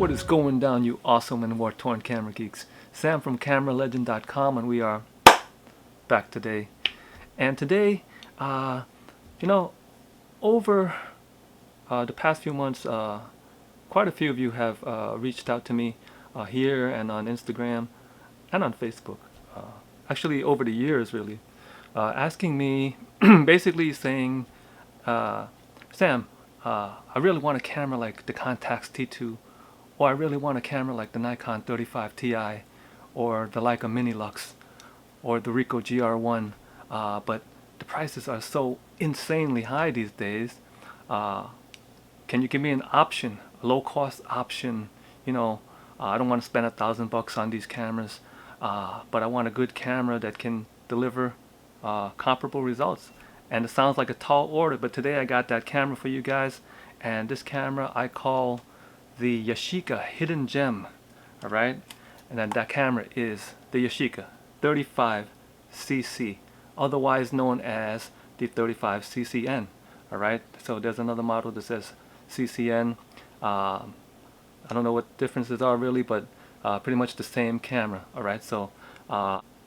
What is going down, you awesome and war-torn camera geeks? Sam from CameraLegend.com, and we are back today. And today, you know, over the past few months, quite a few of you have reached out to me here and on Instagram and on Facebook. Actually, over the years, really, asking me, basically saying, Sam, I really want a camera like the Contax T2, or I really want a camera like the Nikon 35 Ti, or the Leica Mini Lux, or the Ricoh GR1, but the prices are so insanely high these days. Can you give me an option, a low-cost option? You know, I don't want to spend $1,000 on these cameras, but I want a good camera that can deliver comparable results. And it sounds like a tall order, but today I got that camera for you guys, and this camera I call the Yashica Hidden Gem. Alright, and then that camera is the Yashica 35cc, otherwise known as the 35ccN. Alright, so there's another model that says CCN. I don't know what differences are really, but pretty much the same camera. Alright, so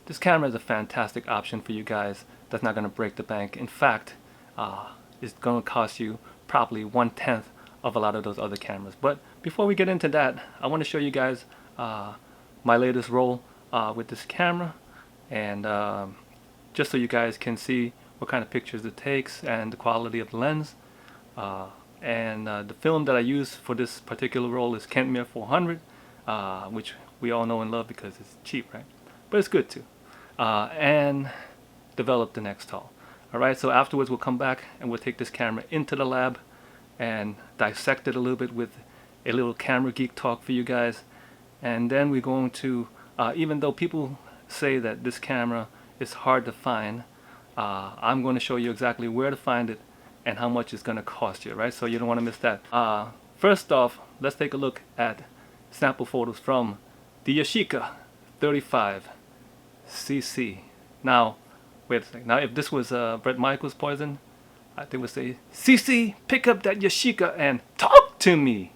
this camera is a fantastic option for you guys. That's not going to break the bank. In fact, it's going to cost you probably 1/10 of a lot of those other cameras. But before we get into that, I want to show you guys my latest roll with this camera, and just so you guys can see what kind of pictures it takes and the quality of the lens. The film that I use for this particular roll is Kentmere 400, which we all know and love because it's cheap, right? But it's good too. And develop the next haul. Alright, so afterwards we'll come back and we'll take this camera into the lab and dissect it a little bit with a little camera geek talk for you guys. And then we're going to, even though people say that this camera is hard to find, I'm going to show you exactly where to find it and how much it's going to cost you, right? So you don't want to miss that. First off, let's take a look at sample photos from the Yashica 35cc. Now, wait a second. Now, if this was Bret Michaels' Poison, I think we'd say, CC, pick up that Yashica and talk to me.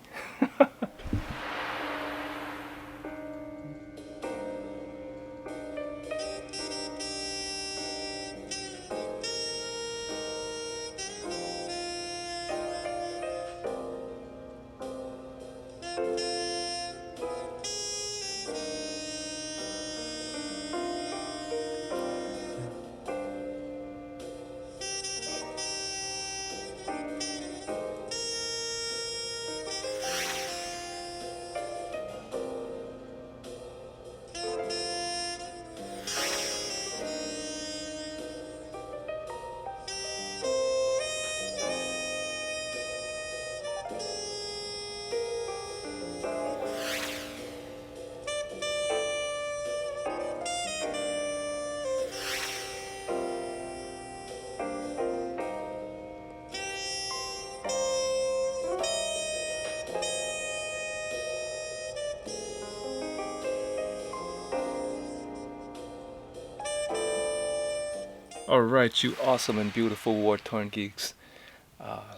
Alright, you awesome and beautiful war-torn geeks.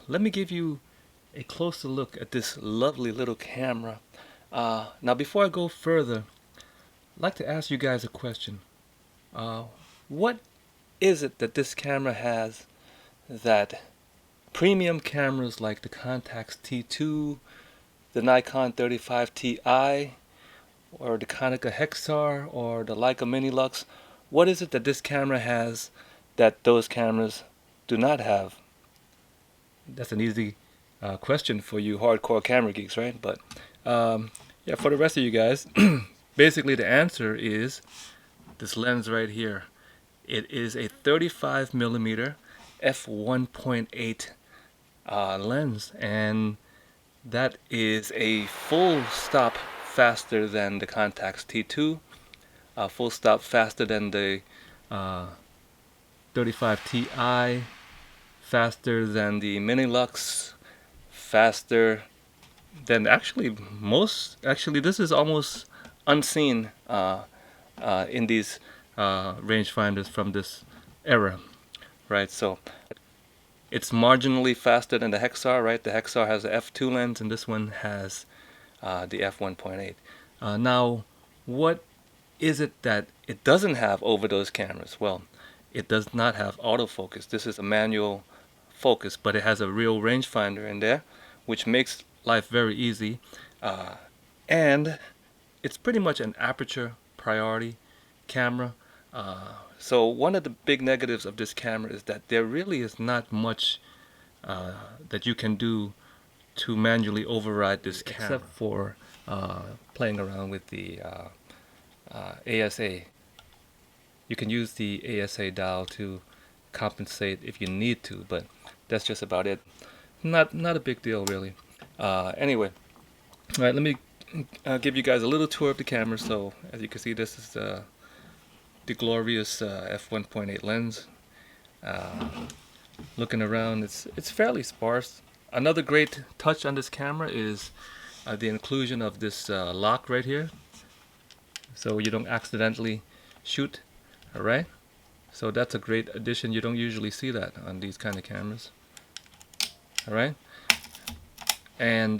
Let me give you a closer look at this lovely little camera. Now before I go further, I'd like to ask you guys a question. What is it that this camera has that premium cameras like the Contax T2, the Nikon 35 Ti, or the Konica Hexar, or the Leica Mini Lux, what is it that this camera has that those cameras do not have? That's an easy question for you hardcore camera geeks, right? But yeah, for the rest of you guys, basically the answer is this lens right here. It is a 35mm f1.8 lens, and that is a full stop faster than the Contax T2, full stop faster than the 35 Ti, faster than the Mini Lux, faster than actually this is almost unseen in these rangefinders from this era, right? So it's marginally faster than the Hexar, right? The Hexar has an f2 lens, and this one has the f1.8. Now, what is it that it doesn't have over those cameras? Well, it does not have autofocus. This is a manual focus, but it has a real rangefinder in there, which makes life very easy. And it's pretty much an aperture priority camera. So one of the big negatives of this camera is that there really is not much that you can do to manually override this camera, except for playing around with the ASA. You can use the ASA dial to compensate if you need to, but that's just about it. Not a big deal, really. Anyway, all right, let me give you guys a little tour of the camera. So as you can see, this is the glorious f1.8 lens. Looking around, it's fairly sparse. Another great touch on this camera is the inclusion of this lock right here, so you don't accidentally shoot. All right, so that's a great addition. You don't usually see that on these kind of cameras. All right, and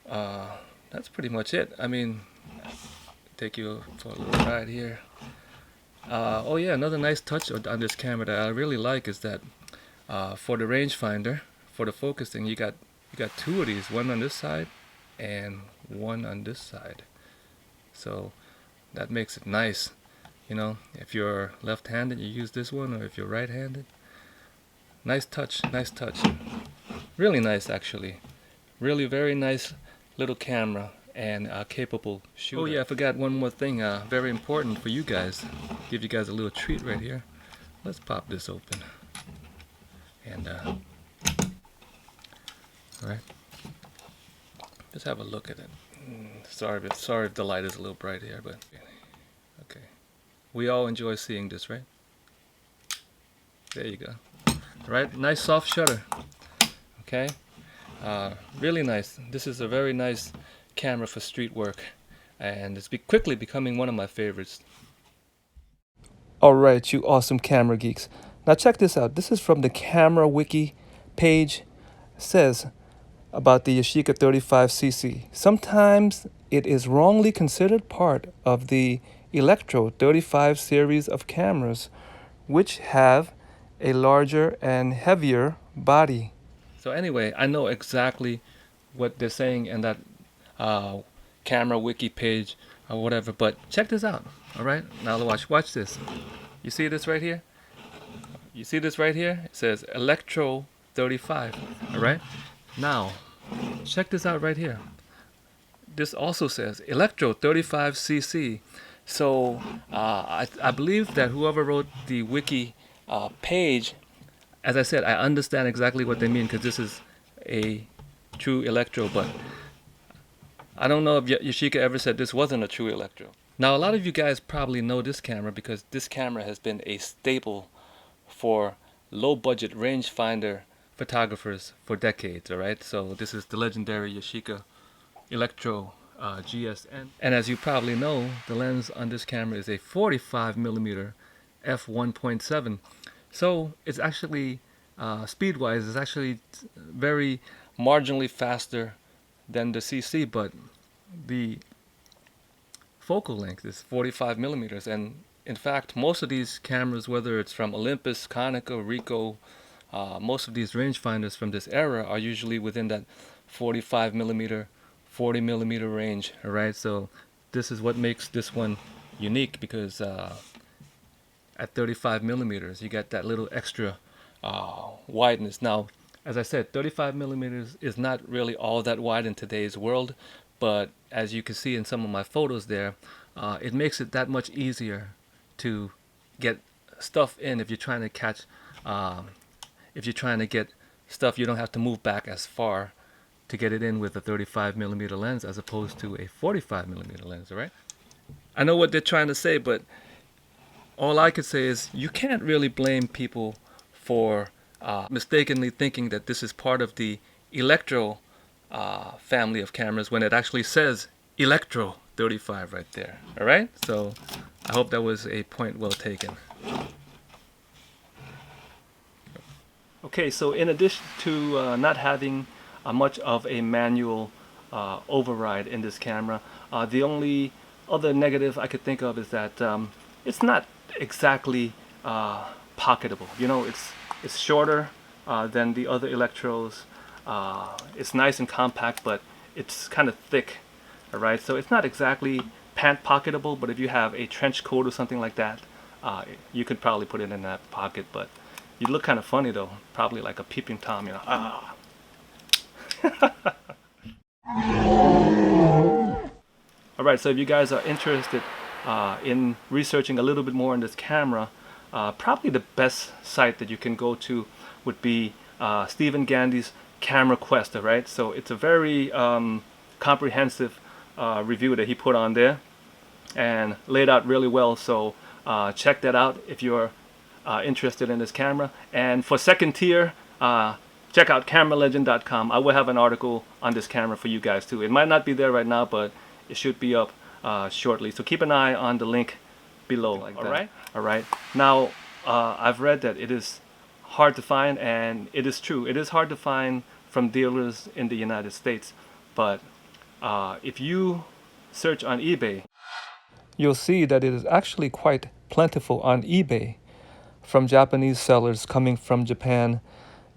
that's pretty much it. I mean, take you for a little ride here. Oh yeah, another nice touch on this camera that I really like is that for the rangefinder, for the focusing, you got two of these, one on this side and one on this side. So that makes it nice. You know, if you're left-handed, you use this one, or if you're right-handed. Nice touch, nice touch. Really nice, actually. Really very nice little camera and capable shooter. Oh yeah, I forgot one more thing, very important for you guys. Give you guys a little treat right here. Let's pop this open. And all right, just have a look at it. Sorry if the light is a little bright here, but okay. We all enjoy seeing this, right? There you go. All right, nice soft shutter. Okay, really nice. This is a very nice camera for street work, and it's quickly becoming one of my favorites. All right, you awesome camera geeks. Now check this out. This is from the Camera Wiki page. It says about the Yashica 35cc. Sometimes it is wrongly considered part of the Electro 35 series of cameras, which have a larger and heavier body. So anyway, I know exactly what they're saying in that Camera Wiki page or whatever, but check this out. All right, now watch this. You see this right here? You see this right here? It says Electro 35. All right, now check this out right here. This also says Electro 35cc. So I believe that whoever wrote the wiki page, as I said, I understand exactly what they mean, because this is a true Electro, but I don't know if Yashica ever said this wasn't a true Electro. Now, a lot of you guys probably know this camera because this camera has been a staple for low-budget rangefinder photographers for decades, all right? So this is the legendary Yashica Electro GSN. And as you probably know, the lens on this camera is a 45mm f1.7. So it's actually, speed-wise, it's actually very marginally faster than the CC, but the focal length is 45mm. And in fact, most of these cameras, whether it's from Olympus, Konica, Ricoh, most of these rangefinders from this era are usually within that 45mm, 40mm range. All right, so this is what makes this one unique, because at 35mm you get that little extra wideness. Now, as I said, 35mm is not really all that wide in today's world, but as you can see in some of my photos there, it makes it that much easier to get stuff in. If you're trying to catch, if you're trying to get stuff, you don't have to move back as far to get it in with a 35mm lens as opposed to a 45mm lens, all right? I know what they're trying to say, but all I could say is you can't really blame people for mistakenly thinking that this is part of the Electro family of cameras when it actually says Electro 35 right there, all right? So I hope that was a point well taken. Okay, so in addition to not having much of a manual override in this camera. The only other negative I could think of is that it's not exactly pocketable. You know, it's shorter than the other Electros. It's nice and compact, but it's kind of thick. All right, so it's not exactly pant pocketable, but if you have a trench coat or something like that, you could probably put it in that pocket. But you look kind of funny though, probably like a peeping Tom, you know. Ah. All right, so if you guys are interested in researching a little bit more on this camera, probably the best site that you can go to would be Stephen Gandy's Camera Quest. All right, so it's a very comprehensive review that he put on there and laid out really well. So check that out if you're interested in this camera. And for second tier, check out cameralegend.com. I will have an article on this camera for you guys too. It might not be there right now, but it should be up shortly. So keep an eye on the link below. Like that. Right? All right. Now, I've read that it is hard to find, and it is true. It is hard to find from dealers in the United States. But if you search on eBay, you'll see that it is actually quite plentiful on eBay from Japanese sellers coming from Japan,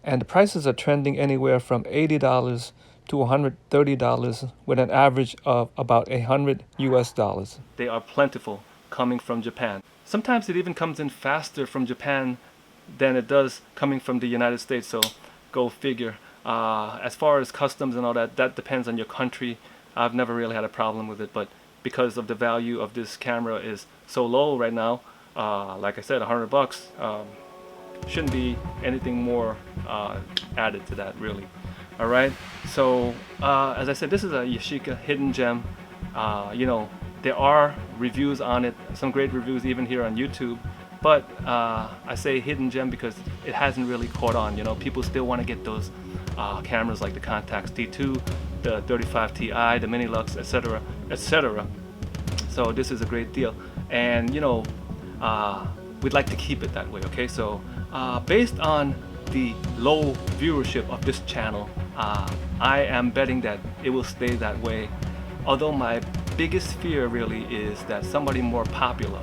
and the prices are trending anywhere from $80 to $130 with an average of about $100 US. They are plentiful coming from Japan. Sometimes it even comes in faster from Japan than it does coming from the United States, so go figure. As far as customs and all that, that depends on your country. I've never really had a problem with it, but because of the value of this camera is so low right now, like I said, $100, shouldn't be anything more added to that, really. All right, so as I said, this is a Yashica hidden gem. You know, there are reviews on it, some great reviews even here on YouTube, but I say hidden gem because it hasn't really caught on. You know, people still want to get those cameras like the Contax T2, the 35 Ti, the Mini Lux, etc., etc. So this is a great deal, and you know, we'd like to keep it that way. Okay, so based on the low viewership of this channel, I am betting that it will stay that way. Although my biggest fear really is that somebody more popular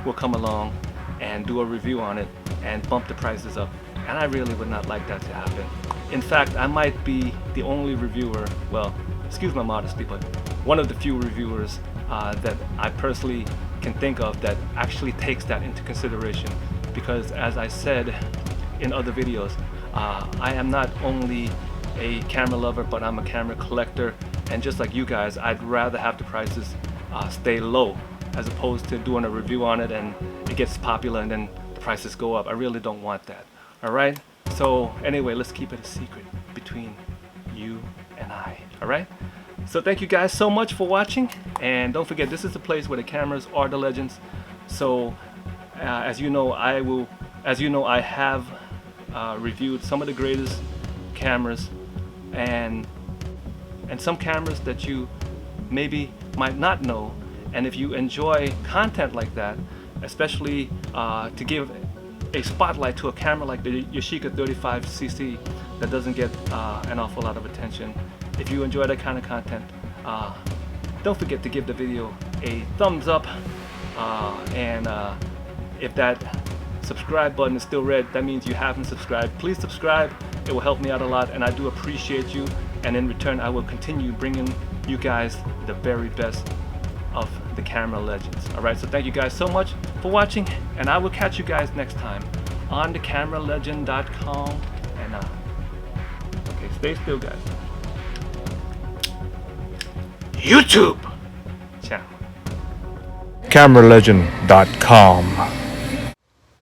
will come along and do a review on it and bump the prices up, and I really would not like that to happen. In fact, I might be the only reviewer, well, excuse my modesty, but one of the few reviewers that I personally can think of that actually takes that into consideration, because as I said in other videos, I am not only a camera lover, but I'm a camera collector, and just like you guys, I'd rather have the prices stay low as opposed to doing a review on it and it gets popular and then the prices go up. I really don't want that. All right, so anyway, let's keep it a secret between you and I. All right, so thank you guys so much for watching, and don't forget, this is the place where the cameras are the legends. So as you know, I have reviewed some of the greatest cameras and some cameras that you maybe might not know. And if you enjoy content like that, especially to give a spotlight to a camera like the Yashica 35cc that doesn't get an awful lot of attention, if you enjoy that kind of content, don't forget to give the video a thumbs up, and if that subscribe button is still red, that means you haven't subscribed. Please subscribe, it will help me out a lot, and I do appreciate you, and in return I will continue bringing you guys the very best of the camera legends. Alright, so thank you guys so much for watching, and I will catch you guys next time on thecameralegend.com, and okay, stay still guys. YouTube channel. CameraLegend.com